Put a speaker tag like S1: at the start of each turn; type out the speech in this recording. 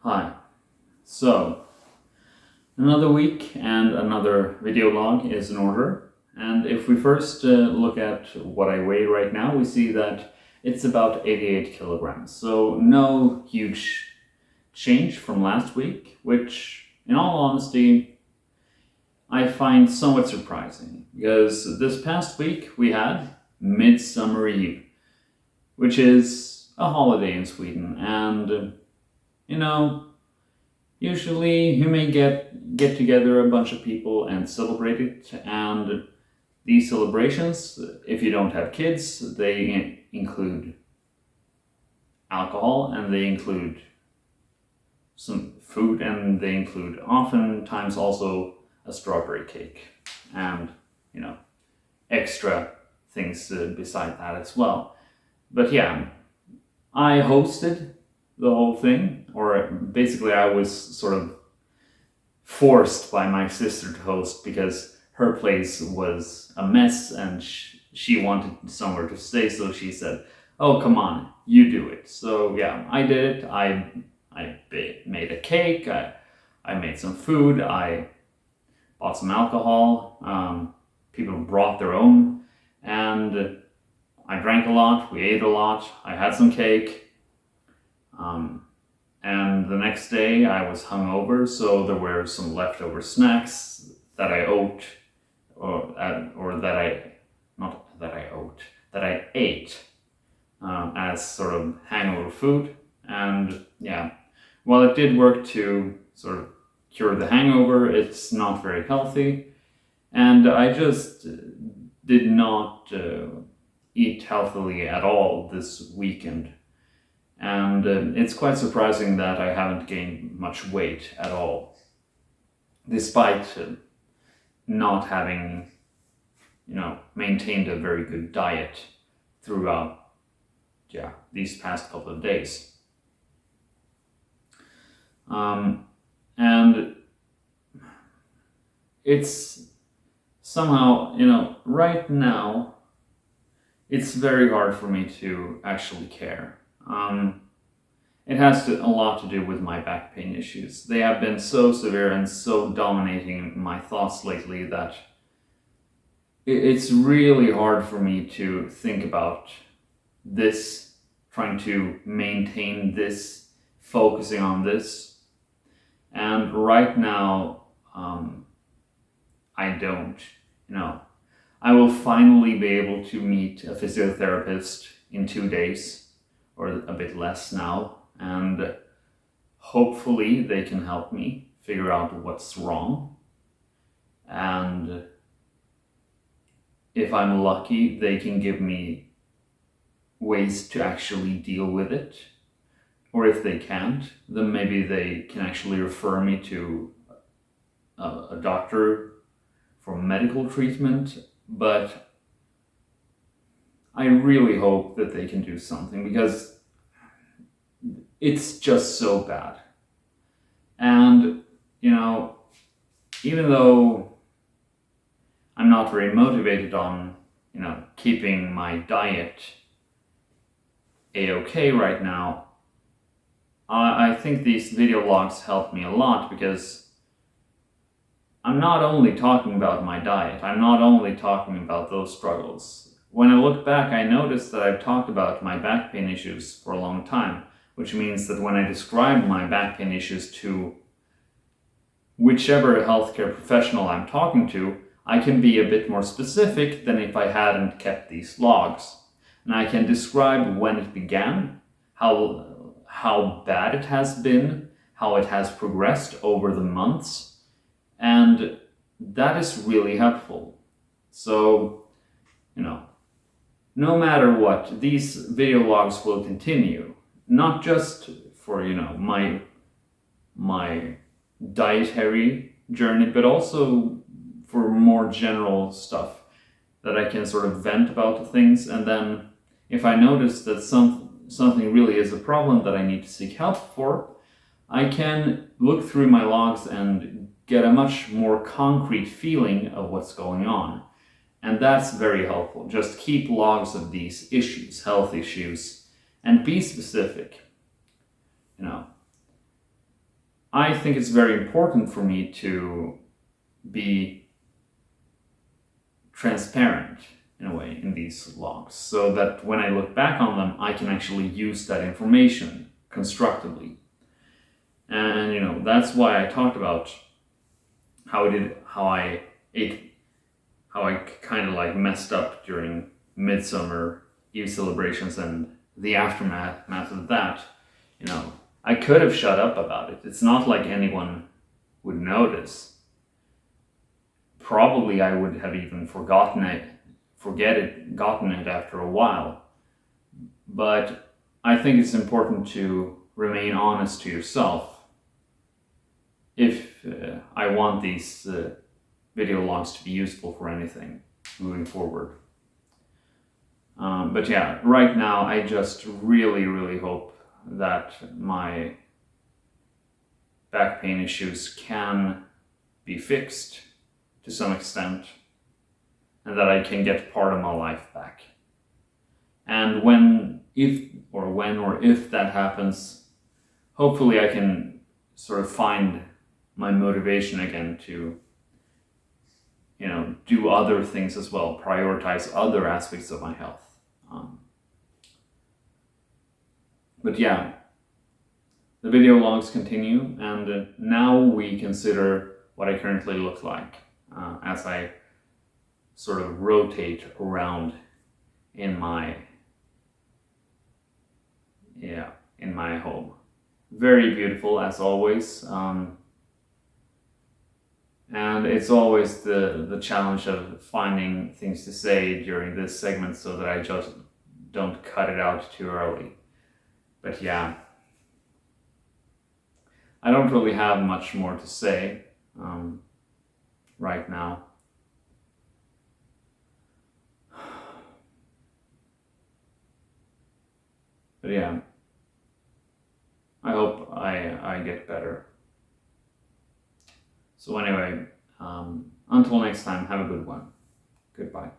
S1: Hi. So, another week and another video log is in order. And if we first look at what I weigh right now, we see that it's about 88 kilograms. So no huge change from last week, which in all honesty, I find somewhat surprising. Because this past week we had Midsummer Eve, which is a holiday in Sweden. And, usually you may get together a bunch of people and celebrate it, and these celebrations, if you don't have kids, they include alcohol and they include some food and they include oftentimes also a strawberry cake and extra things beside that as well. But yeah, I hosted the whole thing, or basically I was sort of forced by my sister to host because her place was a mess and she wanted somewhere to stay, so she said, "Oh, come on, you do it." So yeah, I did it. I made a cake, I made some food, I bought some alcohol, people brought their own, and I drank a lot, we ate a lot, I had some cake. And the next day I was hungover, so there were some leftover snacks that I ate, that I ate as sort of hangover food. And yeah, while it did work to sort of cure the hangover, it's not very healthy. And I just did not eat healthily at all this weekend. And it's quite surprising that I haven't gained much weight at all, despite not having, maintained a very good diet throughout, these past couple of days. And it's somehow, right now, it's very hard for me to actually care. It has a lot to do with my back pain issues. They have been so severe and so dominating my thoughts lately that it's really hard for me to think about this, trying to maintain this, focusing on this. And right now, I don't. I will finally be able to meet a physiotherapist in 2 days, or a bit less now, and hopefully they can help me figure out what's wrong. And if I'm lucky, they can give me ways to actually deal with it. Or if they can't, then maybe they can actually refer me to a doctor for medical treatment. But I really hope that they can do something, because it's just so bad. And, even though I'm not very motivated on, keeping my diet a-okay right now, I think these video logs help me a lot, because I'm not only talking about my diet, I'm not only talking about those struggles. When I look back, I noticed that I've talked about my back pain issues for a long time, which means that when I describe my back pain issues to whichever healthcare professional I'm talking to, I can be a bit more specific than if I hadn't kept these logs. And I can describe when it began, how bad it has been, how it has progressed over the months, and that is really helpful. So, no matter what, these video logs will continue, not just for, my dietary journey, but also for more general stuff that I can sort of vent about things. And then if I notice that something really is a problem that I need to seek help for, I can look through my logs and get a much more concrete feeling of what's going on. And that's very helpful. Just keep logs of these issues, health issues, and be specific. I think it's very important for me to be transparent in a way in these logs, so that when I look back on them, I can actually use that information constructively. And that's why I talked about how I kind of like messed up during Midsummer Eve celebrations and the aftermath of that. I could have shut up about it. It's not like anyone would notice. Probably I would have even gotten it after a while. But I think it's important to remain honest to yourself if I want these video logs to be useful for anything moving forward. But yeah, right now I just really, really hope that my back pain issues can be fixed to some extent, and that I can get part of my life back. And when or if that happens, hopefully I can sort of find my motivation again to do other things as well, prioritize other aspects of my health. But yeah, the video logs continue, and now we consider what I currently look like as I sort of rotate around in my home. Very beautiful as always. And it's always the challenge of finding things to say during this segment so that I just don't cut it out too early. But yeah, I don't really have much more to say right now. But yeah, I hope I get better. So anyway, until next time, have a good one. Goodbye.